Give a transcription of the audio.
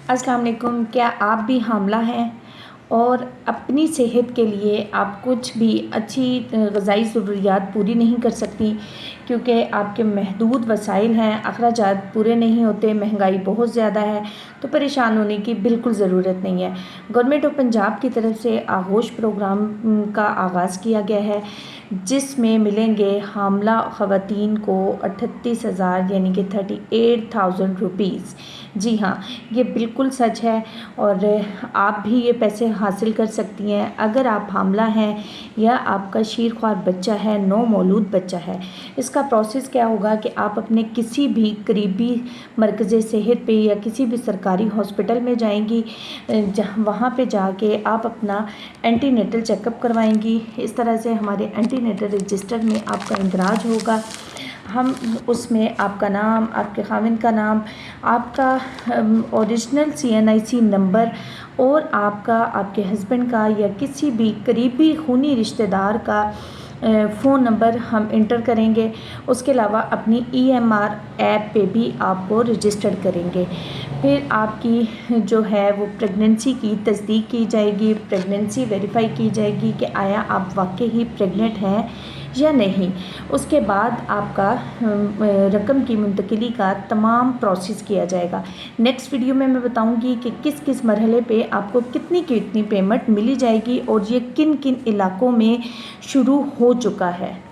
अस्सलाम वालेकुम। क्या आप भी हामला हैं और अपनी सेहत के लिए आप कुछ भी अच्छी ग़िज़ाई ज़रूरियात पूरी नहीं कर सकती क्योंकि आपके महदूद वसाइल हैं, अखराजात पूरे नहीं होते, महंगाई बहुत ज़्यादा है, तो परेशान होने की बिल्कुल ज़रूरत नहीं है। गवर्नमेंट ऑफ पंजाब की तरफ से आगोश प्रोग्राम का आगाज़ किया गया है जिसमें मिलेंगे हामला ख़वातीन को 38,000 यानी कि 38,000 रुपीज़। जी हाँ, ये बिल्कुल सच है और आप भी ये पैसे हासिल कर सकती हैं अगर आप हामला हैं या आपका शीरख्वार बच्चा है, नौ मौलूद बच्चा है। इसका प्रोसेस क्या होगा कि आप अपने किसी भी करीबी मरकज़ सेहत पे या किसी भी सरकारी हॉस्पिटल में जाएंगी, वहाँ पे जाके आप अपना एंटीनेटल चेकअप करवाएंगी। इस तरह से हमारे एंटीनेटल रजिस्टर में आपका इंदराज होगा। हम उसमें आपका नाम, आपके खाविंद का नाम, आपका ओरिजिनल CNIC नंबर और आपका आपके हस्बैंड का या किसी भी करीबी खूनी रिश्तेदार का फ़ोन नंबर हम इंटर करेंगे। उसके अलावा अपनी EMR ऐप पे भी आपको रजिस्टर्ड करेंगे। फिर आपकी जो है वो प्रेगनेंसी की तस्दीक की जाएगी, प्रेगनेंसी वेरीफाई की जाएगी कि आया आप वाकई ही प्रेग्नेंट हैं या नहीं। उसके बाद आपका रकम की मुंतकिली का तमाम प्रोसेस किया जाएगा। नेक्स्ट वीडियो में मैं बताऊंगी कि किस किस मरहले पे आपको कितनी की कितनी पेमेंट मिली जाएगी और ये किन किन इलाकों में शुरू हो चुका है।